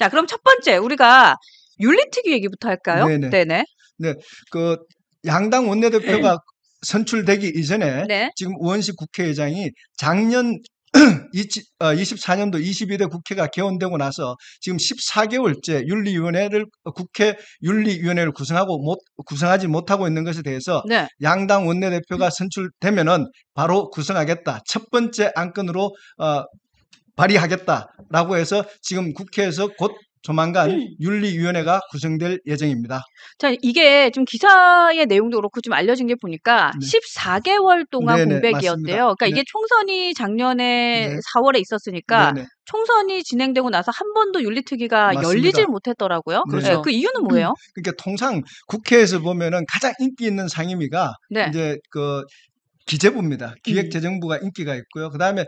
자, 그럼 첫 번째 우리가 윤리특위 얘기부터 할까요? 네네. 네네. 네, 그 양당 원내대표가 선출되기 이전에 네. 지금 우원식 국회의장이 작년 24년도 22대 국회가 개원되고 나서 지금 14개월째 국회 윤리위원회를 구성하지 못하고 있는 것에 대해서 네. 양당 원내대표가 선출되면은 바로 구성하겠다. 첫 번째 안건으로 발의하겠다라고 해서 지금 국회에서 곧 조만간 윤리위원회가 구성될 예정입니다. 자, 이게 좀 기사의 내용도 그렇고 좀 알려진 게 보니까 네. 14개월 동안 네네, 공백이었대요. 맞습니다. 그러니까 네. 이게 총선이 작년에 네. 4월에 있었으니까 네네. 총선이 진행되고 나서 한 번도 윤리특위가 맞습니다. 열리질 못했더라고요. 네. 네, 그 이유는 뭐예요? 그러니까 통상 국회에서 보면은 가장 인기 있는 상임위가 네. 이제 그 기재부입니다. 기획재정부가 인기가 있고요. 그다음에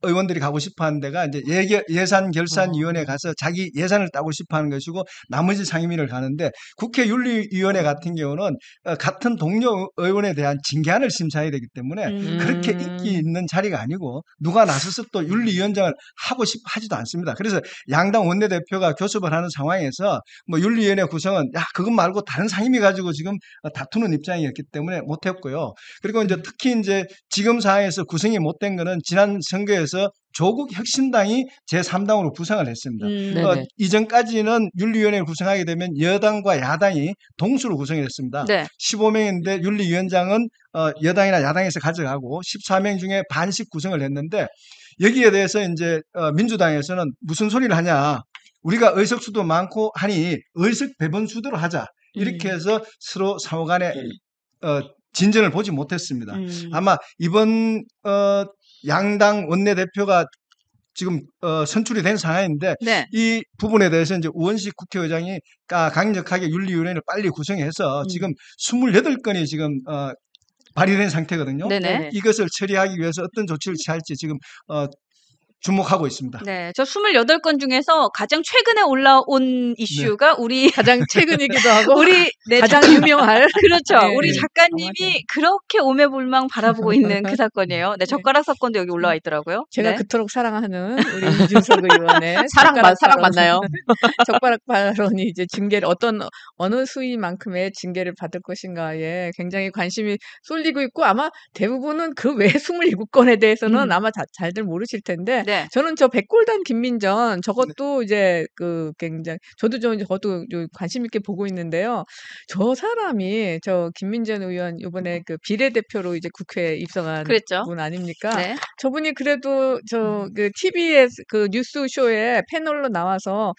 의원들이 가고 싶어하는 데가 이제 예산결산위원회 가서 자기 예산을 따고 싶어하는 것이고 나머지 상임위를 가는데 국회 윤리위원회 같은 경우는 같은 동료 의원에 대한 징계안을 심사해야 되기 때문에 그렇게 인기 있는 자리가 아니고 누가 나서서 또 윤리위원장을 하고 싶어 하지도 않습니다. 그래서 양당 원내대표가 교섭을 하는 상황에서 뭐 윤리위원회 구성은 야 그것 말고 다른 상임위 가지고 지금 다투는 입장이었기 때문에 못했고요. 그리고 이제 특히 이제 지금 상황에서 구성이 못된 거는 지난 선거에서 조국 혁신당이 제3당으로 구성을 했습니다. 네네. 이전까지는 윤리위원회를 구성하게 되면 여당과 야당이 동수로 구성이 됐습니다. 네. 15명인데 윤리위원장은 여당이나 야당에서 가져가고 14명 중에 반씩 구성을 했는데 여기에 대해서 이제 민주당에서는 무슨 소리를 하냐. 우리가 의석수도 많고 하니 의석 배분수대로 하자. 이렇게 해서 서로 상호간에 진전을 보지 못했습니다. 아마 이번 양당 원내대표가 지금 선출이 된 상황인데 네. 이 부분에 대해서 이제 우원식 국회의장이 강력하게 윤리위원회를 빨리 구성해서 지금 28건이 지금 발의된 상태거든요. 네네. 이것을 처리하기 위해서 어떤 조치를 취할지 지금 주목하고 있습니다. 네, 저 28건 중에서 가장 최근에 올라온 이슈가 우리 가장 최근이기도 하고 우리 가장 유명할 그렇죠. 네. 우리 네. 작가님이 그렇게 오매불망 바라보고 있는 그 사건이에요. 네, 젓가락 사건도 여기 올라와 있더라고요. 제가 네. 그토록 사랑하는 우리 이준석 의원의 사랑 발언, 맞나요? 젓가락 발언이 이제 징계를 어느 수위만큼의 징계를 받을 것인가에 굉장히 관심이 쏠리고 있고 아마 대부분은 그 외 27건에 대해서는 아마 잘들 모르실 텐데 네. 저는 저 백골단 김민전 저것도 이제 굉장히 저도 관심 있게 보고 있는데요. 저 사람이 저 김민전 의원 이번에 그 비례대표로 이제 국회에 입성한 그랬죠. 분 아닙니까? 네. 저분이 그래도 그 TBS 그 뉴스 쇼에 패널로 나와서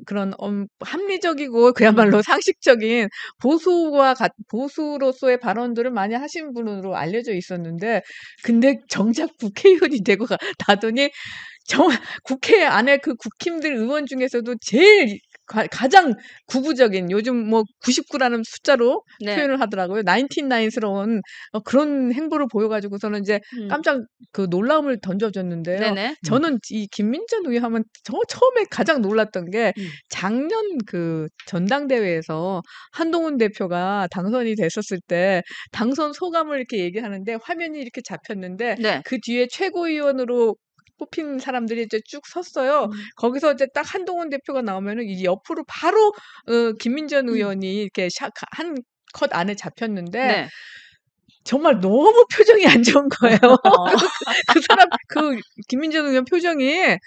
그런 합리적이고 그야말로 상식적인 보수로서의 발언들을 많이 하신 분으로 알려져 있었는데 근데 정작 국회의원이 되고 나더니 정말 국회 안에 그 국힘들 의원 중에서도 제일 가장 구구적인 요즘 뭐 99라는 숫자로 네. 표현을 하더라고요. 99스러운 그런 행보를 보여가지고서는 이제 깜짝 그 놀라움을 던져줬는데요. 네네. 저는 이 김민전 의원 하면 처음에 가장 놀랐던 게 작년 그 전당대회에서 한동훈 대표가 당선이 됐었을 때 당선 소감을 이렇게 얘기하는데 화면이 이렇게 잡혔는데 네. 그 뒤에 최고위원으로 뽑힌 사람들이 이제 쭉 섰어요. 거기서 이제 딱 한동훈 대표가 나오면은 이 옆으로 바로 김민전 의원이 이렇게 한 컷 안에 잡혔는데 네. 정말 너무 표정이 안 좋은 거예요. 그 사람 김민전 의원 표정이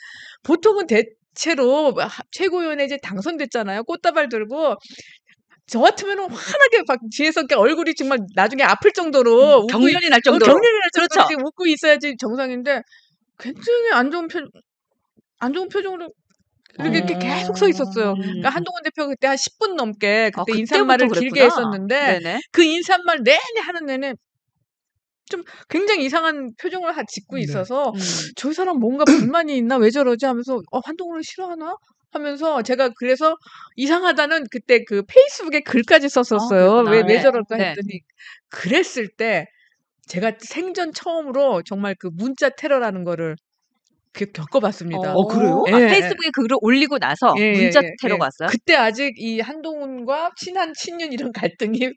보통은 대체로 최고위원회 이제 당선됐잖아요. 꽃다발 들고 저 같으면은 환하게 막 뒤에서 얼굴이 정말 나중에 아플 정도로 경련이 날 정도로. 경련이 날 정도로 그렇죠. 웃고 있어야지 정상인데 굉장히 안 좋은 표정으로 이렇게 계속 서 있었어요. 그러니까 한동훈 대표가 그때 한 10분 넘게 그때 인사말을 길게 했었는데 네네. 그 인사말 내내 하는 내내 좀 굉장히 이상한 표정을 짓고 있어서 저 사람 뭔가 불만이 있나 왜 저러지 하면서 한동훈을 싫어하나? 하면서 제가 그래서 이상하다는 그때 그 페이스북에 글까지 썼었어요. 왜 저럴까 했더니 그랬을 때 제가 생전 처음으로 정말 그 문자 테러라는 거를 겪어봤습니다. 그래요? 예, 페이스북에 글을 올리고 나서 문자 테러가 왔어요? 그때 아직 이 한동훈과 친한 친윤 이런 갈등이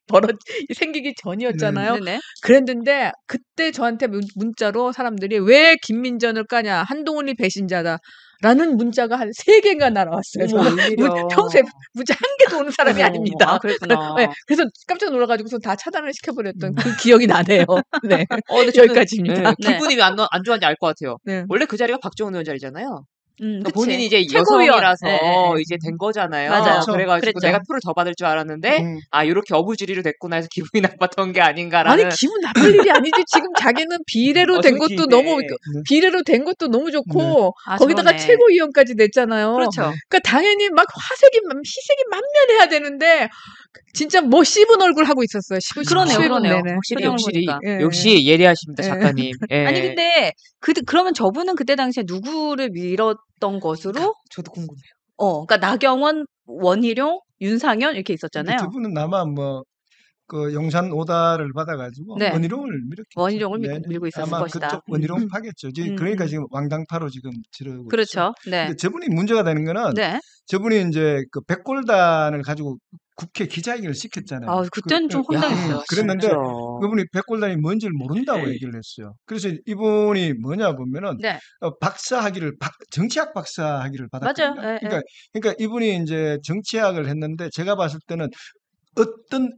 생기기 전이었잖아요. 네네. 그랬는데 그때 저한테 문자로 사람들이 왜 김민전을 까냐 한동훈이 배신자다. 라는 문자가 한 3개가 날아왔어요. 어머, 저는 웬일이야. 평소에 문자 한 개도 오는 사람이 어머, 아닙니다. 아, 그랬구나. 네, 그래서 깜짝 놀라가지고서 다 차단을 시켜버렸던 그 기억이 나네요. 네. 근데 저는, 여기까지입니다. 네, 네. 기분이 왜 안 좋아하는지 알 것 같아요. 네. 원래 그 자리가 박정훈 의원 자리잖아요. 그러니까 그치. 본인이 이제 최고위원. 여성이라서 네, 네. 이제 된 거잖아요. 맞아요. 그래가지고 그랬죠. 내가 표를 더 받을 줄 알았는데 음. 이렇게 어부지리로 됐구나 해서 기분이 나빴던 게 아닌가라는. 아니 기분 나쁠 일이 아니지. 지금 자기는 비례로 된 것도 어설프게. 너무 비례로 된 것도 너무 좋고 아, 거기다가 그러네. 최고위원까지 냈잖아요. 그렇죠. 그러니까 당연히 막 희색이 만면해야 되는데 진짜 뭐 씹은 얼굴 하고 있었어요. 그러네요, 그러네요. 네네. 확실히 표정을 역시 보니까. 예, 역시 예리하십니다, 예. 작가님. 예. 아니 근데 그러면 저분은 그때 당시에 누구를 밀었던 것으로? 저도 궁금해요. 그러니까 나경원, 원희룡, 윤상현 이렇게 있었잖아요. 두 분은 아마 그 용산 오다를 받아가지고 네. 원희룡을 밀었겠죠. 원희룡을 밀고 있었을 아마 것이다. 그쪽 원희룡 파겠죠. 그러니까 지금 왕당파로 지금 지르고 있죠. 그렇죠. 네. 근데 저분이 문제가 되는 거는 네. 저분이 이제 그 백골단을 가지고 국회 기자회견을 시켰잖아요. 그때는 좀 황당했어요. 그랬는데 진짜. 그분이 백골단이 뭔지를 모른다고 얘기를 했어요. 그래서 이분이 뭐냐 보면은 네. 정치학 박사학위를 받았거든요. 맞아요. 예, 그러니까 이분이 이제 정치학을 했는데 제가 봤을 때는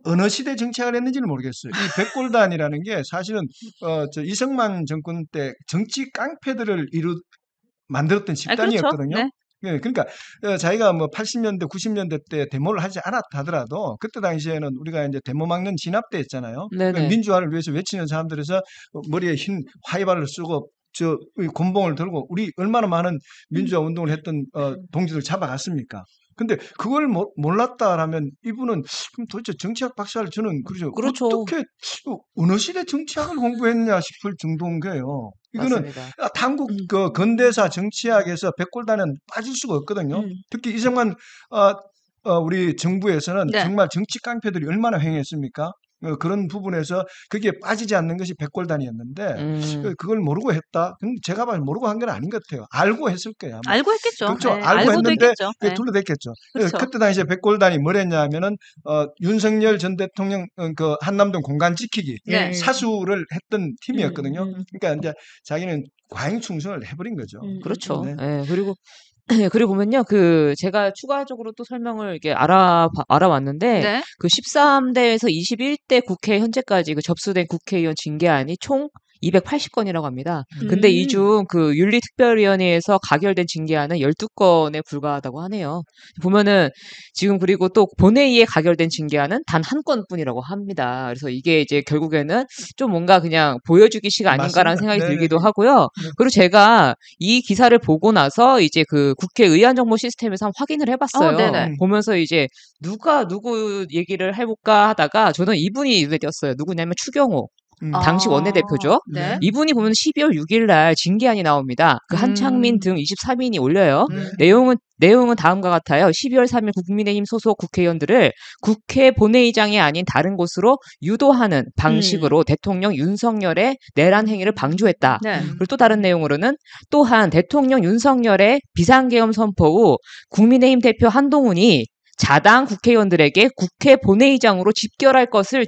어느 시대 정치학을 했는지는 모르겠어요. 이 백골단이라는 게 사실은 저 이승만 정권 때 정치 깡패들을 만들었던 집단이었거든요. 그렇죠. 네. 네, 그러니까 자기가 80년대, 90년대 때 데모를 하지 않았다 하더라도 그때 당시에는 우리가 이제 데모 막는 진압대였잖아요. 네네. 그러니까 민주화를 위해서 외치는 사람들에서 머리에 흰 화이발을 쓰고 곤봉을 들고 우리 얼마나 많은 민주화 운동을 했던 동지들 잡아갔습니까? 근데 그걸 몰랐다라면 이분은 그럼 도대체 정치학 박사를 저는 그렇죠. 어떻게 어느 시대 정치학을 공부했냐 싶을 정도인 거예요. 이거는 맞습니다. 한국 그 근대사 정치학에서 백골단은 빠질 수가 없거든요. 특히 이승만 우리 정부에서는 네. 정말 정치 깡패들이 얼마나 횡했습니까? 그런 부분에서 그게 빠지지 않는 것이 백골단이었는데 그걸 모르고 했다. 근데 제가 봐도 모르고 한 건 아닌 것 같아요. 알고 했을 거예요. 아마. 알고 했겠죠. 그렇죠. 네. 알고 알고도 했는데 했겠죠. 그게 네. 둘러댔겠죠. 그렇죠. 그때 당시에 백골단이 뭘 했냐면은 윤석열 전 대통령 그 한남동 공간 지키기 네. 사수를 했던 팀이었거든요. 그러니까 이제 자기는 과잉 충성을 해버린 거죠. 그렇죠. 네. 예, 그리고 보면요, 제가 추가적으로 또 설명을 이렇게 알아왔는데, 네. 그 13대에서 21대 국회 현재까지 그 접수된 국회의원 징계안이 총 280건이라고 합니다. 근데 이 중 그 윤리특별위원회에서 가결된 징계안은 12건에 불과하다고 하네요. 보면은 지금 그리고 또 본회의에 가결된 징계안은 단 한 건뿐이라고 합니다. 그래서 이게 이제 결국에는 좀 뭔가 그냥 보여주기식 아닌가라는 맞습니다. 생각이 네네네. 들기도 하고요. 네. 그리고 제가 이 기사를 보고 나서 이제 그 국회 의안정보 시스템에서 한번 확인을 해봤어요. 네네. 보면서 이제 누구 얘기를 해볼까 하다가 저는 이분이 눈에 띄었어요. 누구냐면 추경호. 당시 원내대표죠. 네. 이분이 보면 12월 6일 날 징계안이 나옵니다. 그 한창민 등 23인이 올려요. 내용은 다음과 같아요. 12월 3일 국민의힘 소속 국회의원들을 국회 본회의장이 아닌 다른 곳으로 유도하는 방식으로 대통령 윤석열의 내란 행위를 방조했다. 네. 그리고 또 다른 내용으로는 또한 대통령 윤석열의 비상계엄 선포 후 국민의힘 대표 한동훈이 자당 국회의원들에게 국회 본회의장으로 집결할 것을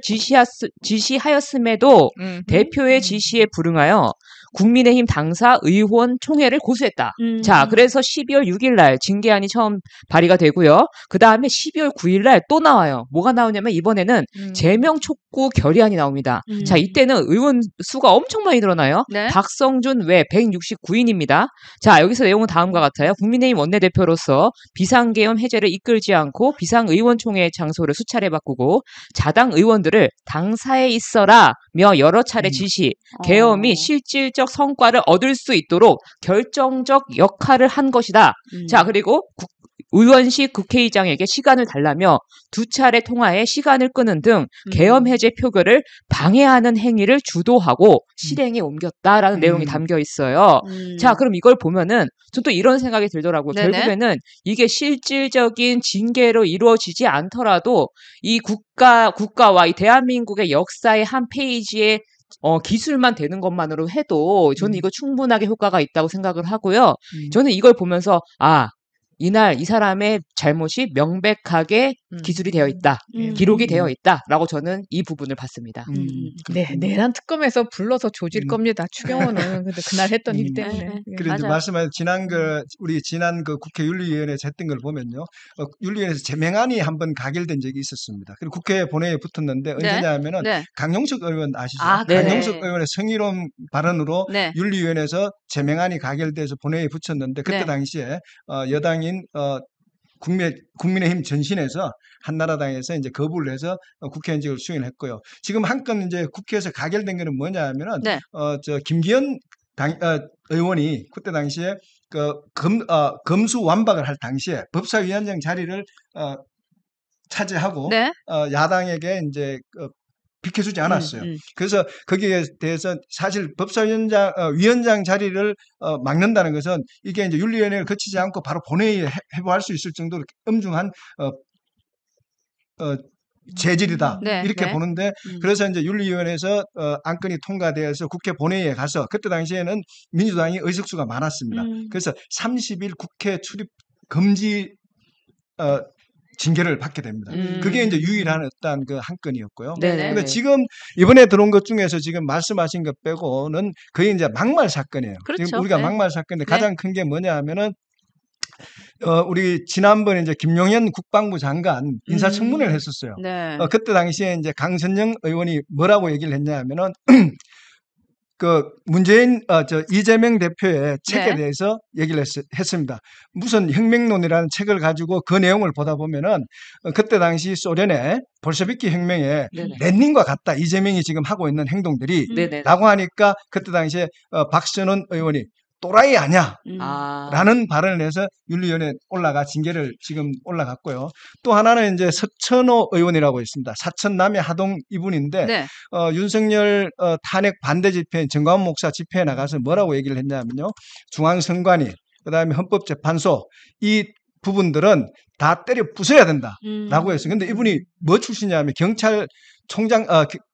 지시하였음에도 대표의 지시에 불응하여 국민의힘 당사 의원 총회를 고소했다. 자, 그래서 12월 6일 날 징계안이 처음 발의가 되고요. 그 다음에 12월 9일 날 또 나와요. 뭐가 나오냐면 이번에는 제명 촉구 결의안이 나옵니다. 자, 이때는 의원 수가 엄청 많이 늘어나요. 네. 박성준 외 169인입니다. 자, 여기서 내용은 다음과 같아요. 국민의힘 원내대표로서 비상계엄 해제를 이끌지 않고 비상의원총회 장소를 수차례 바꾸고 자당 의원들을 당사에 있어라며 여러 차례 지시, 계엄이 실질적 성과를 얻을 수 있도록 결정적 역할을 한 것이다. 자, 그리고 의원식 국회의장에게 시간을 달라며 2차례 통화에 시간을 끄는 등 계엄 해제 표결을 방해하는 행위를 주도하고 실행에 옮겼다라는 내용이 담겨 있어요. 자, 그럼 이걸 보면은 전 또 이런 생각이 들더라고요. 네네. 결국에는 이게 실질적인 징계로 이루어지지 않더라도 이 국가와 이 대한민국의 역사의 한 페이지에 기술만 되는 것만으로 해도 저는 이거 충분하게 효과가 있다고 생각을 하고요. 저는 이걸 보면서 이날 이 사람의 잘못이 명백하게 기술이 되어 있다. 기록이 되어 있다라고 저는 이 부분을 봤습니다. 네, 내란 특검에서 불러서 조질 겁니다. 추경호는 근데 그날 했던 일 네, 때문에. 네. 예. 그래 이제 맞아요. 말씀하신 우리 지난 그 국회 윤리위원회에서 했던 걸 보면요, 윤리위원회에서 제명안이 한번 가결된 적이 있었습니다. 그리고 국회 본회의에 붙었는데 네. 언제냐면은 네. 강용석 의원 아시죠? 아, 네네. 강용석 의원의 성희롱 발언으로 네. 윤리위원회에서 제명안이 가결돼서 본회의에 붙였는데 그때 네. 당시에 여당인 국민의힘 전신에서 한나라당에서 이제 거부를 해서 국회의원직을 수행했고요. 지금 한 건 이제 국회에서 가결된 거는 뭐냐면은 네. 김기현 의원이 그때 당시에 검수완박을 할 당시에 법사위원장 자리를 차지하고 네. 야당에게 이제 비켜주지 않았어요. 그래서 거기에 대해서 사실 위원장 자리를 막는다는 것은 이게 이제 윤리위원회를 거치지 않고 바로 본회의에 해부할 수 있을 정도로 엄중한 재질이다. 네, 이렇게 네. 보는데 그래서 이제 윤리위원회에서 안건이 통과되어서 국회 본회의에 가서 그때 당시에는 민주당이 의석수가 많았습니다. 그래서 30일 국회 출입 금지 징계를 받게 됩니다. 그게 이제 유일한 어떤 그 한 건이었고요. 네네. 근데 지금 이번에 들어온 것 중에서 지금 말씀하신 것 빼고는 거의 이제 막말 사건이에요. 그렇죠. 지금 우리가 네. 막말 사건인데 네. 가장 큰 게 뭐냐 하면은 우리 지난번에 이제 김용현 국방부 장관 인사청문회를 했었어요. 네. 그때 당시에 이제 강선영 의원이 뭐라고 얘기를 했냐 하면은 이재명 대표의 책에 네. 대해서 얘기를 했습니다. 무슨 혁명론이라는 책을 가지고 그 내용을 보다 보면은 그때 당시 소련의 볼셰비키 혁명에 네네. 레닌과 같다. 이재명이 지금 하고 있는 행동들이 네네. 라고 하니까 그때 당시에 박선원 의원이 또라이 아니야. 아. 라는 발언을 해서 윤리위원회에 징계를 지금 올라갔고요. 또 하나는 이제 서천호 의원이라고 있습니다. 사천 남해 하동 이분인데 네. 윤석열 탄핵 반대 집회, 정광훈 목사 집회에 나가서 뭐라고 얘기를 했냐면요. 중앙선관위, 그다음에 헌법재판소 이 부분들은 다 때려 부숴야 된다라고 했어요. 근데 이분이 뭐 출신이냐면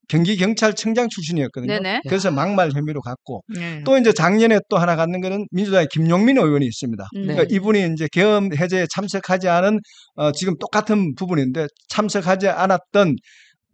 경기경찰청장 출신이었거든요. 네네. 그래서 막말 혐의로 갔고 네. 또 이제 작년에 또 하나 갖는 거는 민주당의 김용민 의원이 있습니다. 그러니까 이분이 이제 계엄 해제에 참석하지 않은 지금 똑같은 부분인데 참석하지 않았던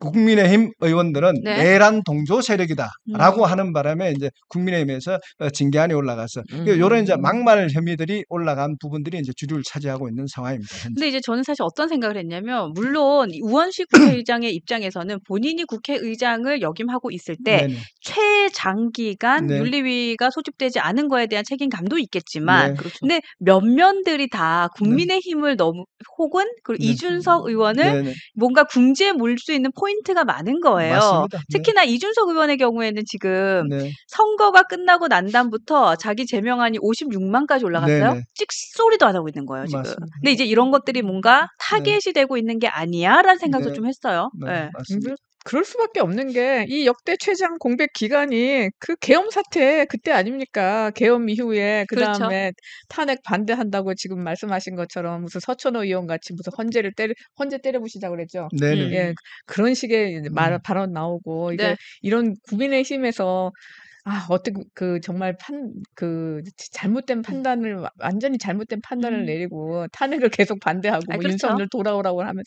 국민의힘 의원들은 네. 내란 동조 세력이다라고 하는 바람에 이제 국민의힘에서 징계안이 올라가서 이런 이제 막말 혐의들이 올라간 부분들이 이제 주류를 차지하고 있는 상황입니다. 현재. 근데 이제 저는 사실 어떤 생각을 했냐면 물론 우원식 국회의장의 입장에서는 본인이 국회의장을 역임하고 있을 때 네네. 최장기간 네. 윤리위가 소집되지 않은 거에 대한 책임감도 있겠지만 네. 그렇죠. 근데 면면들이 다 국민의힘을 너무 혹은 그리고 네. 이준석 의원을 네네. 뭔가 궁지에 몰 수 있는 포인트가 많은 거예요. 맞습니다. 네. 특히나 이준석 의원의 경우에는 지금 네. 선거가 끝나고 난 다음부터 자기 제명안이 56만까지 올라갔어요. 네네. 찍소리도 안 하고 있는 거예요, 지금. 맞습니다. 근데 이제 이런 것들이 뭔가 타겟이 되고 있는 게 아니야라는 생각도 네. 좀 했어요. 네, 네. 맞습니다. 그럴 수밖에 없는 게 이 역대 최장 공백 기간이 그 계엄 사태 그때 아닙니까? 계엄 이후에 그렇죠. 그다음에 탄핵 반대한다고 지금 말씀하신 것처럼 무슨 서천호 의원 같이 무슨 헌재 때려부시자 그랬죠. 네네. 예, 그런 식의 발언 나오고 이게 네. 이런 국민의힘에서 어떻게 정말 잘못된 판단을 완전히 잘못된 판단을 내리고 탄핵을 계속 반대하고 아, 뭐 그렇죠. 윤석열 돌아오라고 하면서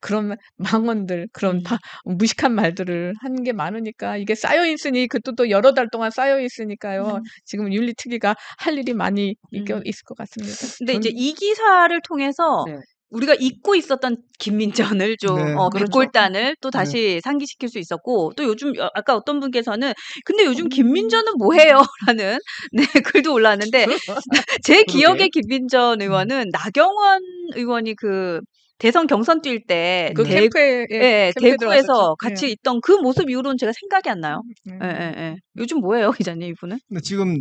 그런 망언들 그런 무식한 말들을 하는 게 많으니까 이게 쌓여 있으니 그것도 또 여러 달 동안 쌓여 있으니까요. 지금 윤리특위가 할 일이 많이 있을 것 같습니다. 근데 이제 이 기사를 통해서 네. 우리가 잊고 있었던 김민전을 좀 네. 그렇죠. 백골단을 또 다시 상기시킬 수 있었고 또 요즘 아까 어떤 분께서는 근데 요즘 김민전은 뭐해요? 라는 네, 글도 올라왔는데 제 기억에 김민전 의원은 나경원 의원이 그 대선 경선 뛸 때 그 캠프에 예, 캠프에 대구에서 들어갔었죠. 같이 있던 그 모습 이후로는 제가 생각이 안 나요. 예. 예, 예, 예. 요즘 뭐예요, 기자님 이분은? 근데 지금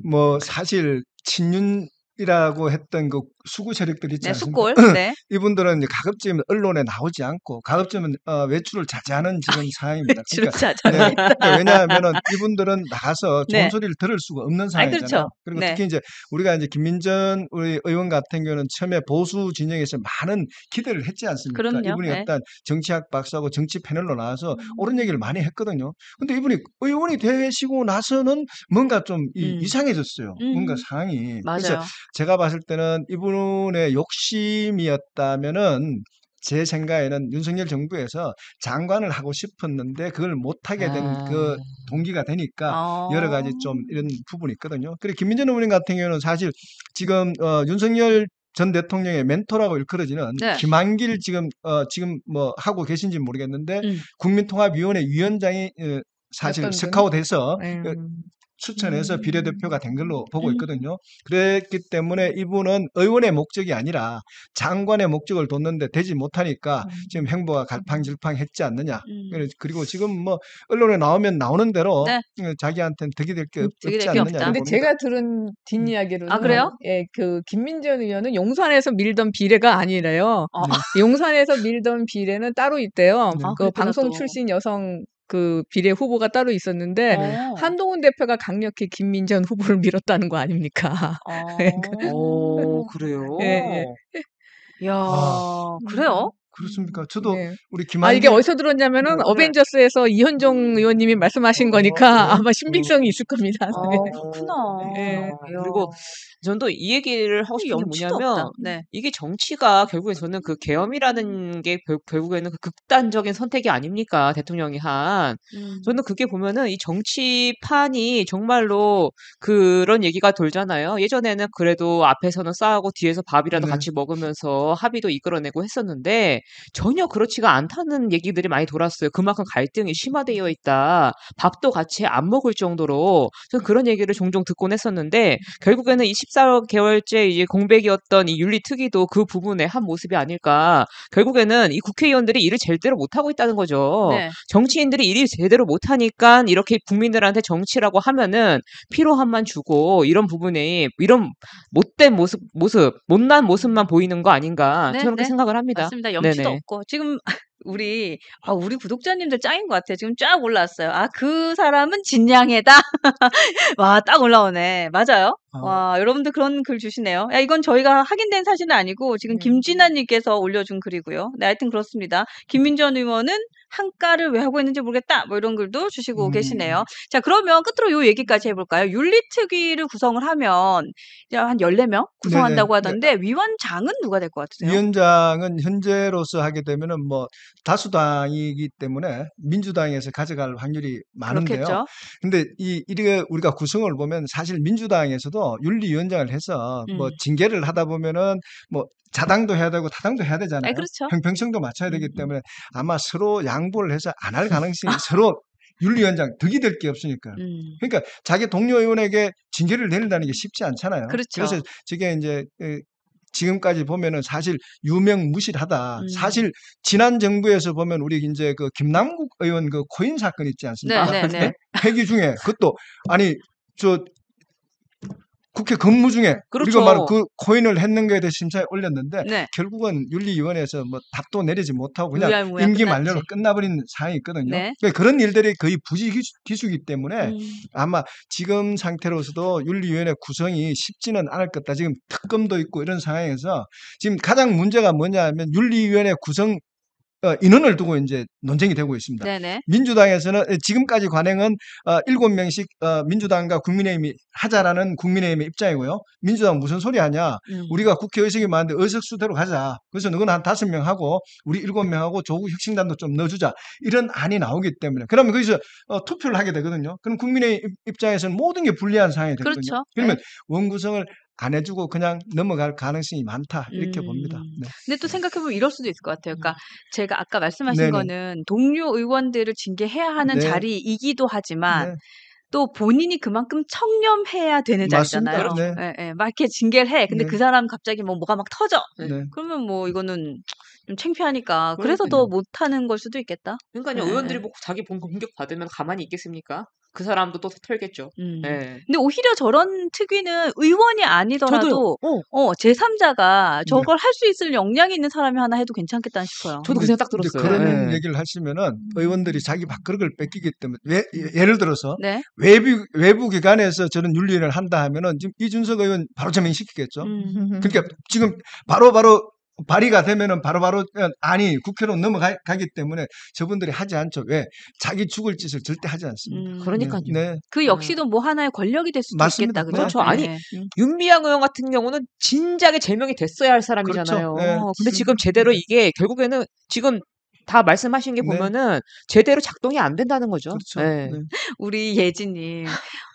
뭐 사실 친윤이라고 했던 그 수구 세력들 있지 네, 않습니까? 숙골. 네. 이분들은 이제 가급적 언론에 나오지 않고 가급적이면 외출을 자제하는 지금 상황입니다. 주로 그러니까, 자잖아요. 네, 왜냐하면은 이분들은 나가서 좋은 네. 소리를 들을 수가 없는 상황이잖아요. 그렇죠. 그리고 네. 특히 이제 우리가 이제 김민전 우리 의원 같은 경우는 처음에 보수 진영에서 많은 기대를 했지 않습니까? 그럼요. 이분이 네. 어떤 정치학 박사고 정치 패널로 나와서 옳은 얘기를 많이 했거든요. 근데 이분이 의원이 되시고 나서는 뭔가 좀 이상해졌어요. 뭔가 상황이. 맞아요. 그래서 제가 봤을 때는 이분의 욕심이었다면은 제 생각에는 윤석열 정부에서 장관을 하고 싶었는데 그걸 못하게 된 그 동기가 되니까 여러 가지 좀 이런 부분이 있거든요. 그리고 김민전 의원님 같은 경우는 사실 지금 윤석열 전 대통령의 멘토라고 일컬어지는 네. 김한길 지금 뭐 하고 계신지 모르겠는데 국민통합위원회 위원장이 사실 어떤 분이? 스카웃해서 음. 추천해서 비례대표가 된 걸로 보고 있거든요. 그랬기 때문에 이분은 의원의 목적이 아니라 장관의 목적을 뒀는데 되지 못하니까 지금 행보가 갈팡질팡했지 않느냐. 그리고 지금 뭐 언론에 나오면 나오는 대로 네. 자기한테는 득이 될 게 득이 없지 될게 않느냐. 없다. 근데 제가 들은 뒷이야기로는 아, 그래요? 예, 그 김민전 의원은 용산에서 밀던 비례가 아니래요. 용산에서 밀던 비례는 따로 있대요. 네. 그 그렇구나, 방송 또. 출신 여성 그 비례 후보가 따로 있었는데 한동훈 대표가 강력히 김민전 후보를 밀었다는 거 아닙니까? 그래요? 예, 야, 그래요? 그렇습니까? 저도 네. 우리 이게 김한길 어디서 들었냐면은 네. 어벤져스에서 이현정 의원님이 말씀하신 거니까 아마 신빙성이 있을 겁니다. 그렇구나. 예. 그리고 전 또 이 얘기를 하고 싶은 게 염치도 뭐냐면 없다. 네. 이게 정치가 결국에 저는 그 계엄이라는 게 결국에는 그 극단적인 선택이 아닙니까? 대통령이 한. 저는 그게 보면은 이 정치판이 정말로 그런 얘기가 돌잖아요. 예전에는 그래도 앞에서는 싸우고 뒤에서 밥이라도 네. 같이 먹으면서 합의도 이끌어내고 했었는데 전혀 그렇지가 않다는 얘기들이 많이 돌았어요. 그만큼 갈등이 심화되어 있다. 밥도 같이 안 먹을 정도로 저는 그런 얘기를 종종 듣곤 했었는데 결국에는 이 14개월째 이제 공백이었던 이 윤리특위도 그 부분의 한 모습이 아닐까. 결국에는 이 국회의원들이 일을 제대로 못하고 있다는 거죠. 네. 정치인들이 일을 제대로 못하니까 이렇게 국민들한테 정치라고 하면은 피로함만 주고 이런 부분에 이런 못된 못난 모습만 보이는 거 아닌가. 네, 저는 그렇게 네. 생각을 합니다. 맞습니다. 염치도 네네. 없고. 지금 우리 구독자님들 짱인 것 같아요. 지금 쫙 올라왔어요. 아, 그 사람은 진양해다. 와, 딱 올라오네. 맞아요. 와, 여러분들 그런 글 주시네요. 야, 이건 저희가 확인된 사실은 아니고 지금 김진아님께서 올려준 글이고요. 네, 하여튼 그렇습니다. 김민전 의원은 한가를 왜 하고 있는지 모르겠다. 뭐 이런 글도 주시고 계시네요. 자, 그러면 끝으로 요 얘기까지 해볼까요? 윤리특위를 구성을 하면 이제 한 14명 구성한다고 네네. 하던데 위원장은 누가 될 것 같으세요? 위원장은 현재로서 하게 되면은 뭐 다수당이기 때문에 민주당에서 가져갈 확률이 많은데요. 그렇겠죠. 근데 이게 우리가 구성을 보면 사실 민주당에서도 윤리위원장을 해서 뭐 징계를 하다 보면은 뭐 자당도 해야 되고 타당도 해야 되잖아요. 그렇죠. 형평성도 맞춰야 되기 때문에 아마 서로 양보를 해서 안 할 가능성이 서로 윤리위원장 득이 될 게 없으니까. 그러니까 자기 동료 의원에게 징계를 내린다는 게 쉽지 않잖아요. 그렇죠. 그래서 저게 이제 지금까지 보면은 사실 유명무실하다. 사실 지난 정부에서 보면 우리 이제 그 김남국 의원 그 코인 사건 있지 않습니까? 네. 회기 중에 그것도 아니 저 국회 근무 중에 그렇죠. 우리가 말 그 코인을 했는 거에 대해 심사에 올렸는데 네. 결국은 윤리위원회에서 뭐 답도 내리지 못하고 그냥 무얄무얄 임기 끝났지. 만료로 끝나버린 상황이 있거든요. 네. 그러니까 그런 일들이 거의 부지기수이기 때문에 아마 지금 상태로서도 윤리위원회 구성이 쉽지는 않을 것다. 지금 특검도 있고 이런 상황에서 지금 가장 문제가 뭐냐면 윤리위원회 구성 인원을 두고 이제 논쟁이 되고 있습니다. 네네. 민주당에서는 지금까지 관행은 7명씩 민주당과 국민의힘이 하자라는 국민의힘의 입장이고요. 민주당은 무슨 소리 하냐. 우리가 국회 의석이 많은데 의석수대로 가자. 그래서 너는 한 5명 하고 우리 7명 하고 조국 혁신단도 좀 넣어주자. 이런 안이 나오기 때문에. 그러면 거기서 투표를 하게 되거든요. 그럼 국민의힘 입장에서는 모든 게 불리한 상황이 되거든요. 그렇죠. 그러면 원구성을 안 해주고 그냥 넘어갈 가능성이 많다. 이렇게 봅니다. 네. 근데 또 생각해보면 이럴 수도 있을 것 같아요. 그러니까 제가 아까 말씀하신 네네. 거는 동료 의원들을 징계해야 하는 네. 자리이기도 하지만 네. 또 본인이 그만큼 청렴해야 되는 맞습니다. 자리잖아요. 네. 예, 막 이렇게 징계를 해. 근데 네. 그 사람 갑자기 뭐가 막 터져. 네. 그러면 뭐 이거는 좀 창피하니까. 그래서 더 못하는 걸 수도 있겠다. 그러니까요. 네. 의원들이 뭐 자기 공격 받으면 가만히 있겠습니까? 그 사람도 또 털겠죠. 네. 근데 오히려 저런 특위는 의원이 아니더라도 저도요. 제3자가 저걸 할 수 있을 역량이 있는 사람이 하나 해도 괜찮겠다 싶어요. 저도 그 생각 딱 이제 들었어요. 그런 네. 얘기를 하시면은 의원들이 자기 밥그릇을 뺏기기 때문에 예를 들어서 네. 외부 기관에서 저는 윤리위를 한다 하면은 지금 이준석 의원 바로 제명시키겠죠. 그러니까 지금 바로 발의가 되면은 바로바로 안이 국회로 넘어가기 때문에 저분들이 하지 않죠. 왜? 자기 죽을 짓을 절대 하지 않습니다. 그러니까요. 네. 그 역시도 뭐 하나의 권력이 될 수도 맞습니다. 있겠다. 그렇죠. 네. 아니, 윤미향 의원 같은 경우는 진작에 제명이 됐어야 할 사람이잖아요. 그렇죠. 네. 근데 지금 제대로 이게 결국에는 지금 다 말씀하신 게 네. 보면은 제대로 작동이 안 된다는 거죠. 그렇죠. 네. 네. 우리 예진님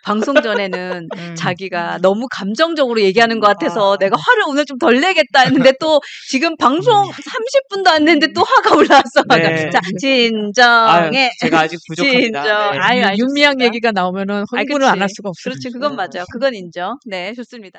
방송 전에는 자기가 너무 감정적으로 얘기하는 것 같아서 내가 화를 오늘 좀 덜 내겠다 했는데 또 지금 방송 30분도 안 됐는데 또 화가 올라왔어. 네. 자, 진정해. 제가 아직 부족합니다. 진정. 네. 아유, 윤미향 좋습니다. 얘기가 나오면은 흥분을 안 할 수가 없어요. 그렇지, 그건 맞아요. 그건 인정. 네, 좋습니다.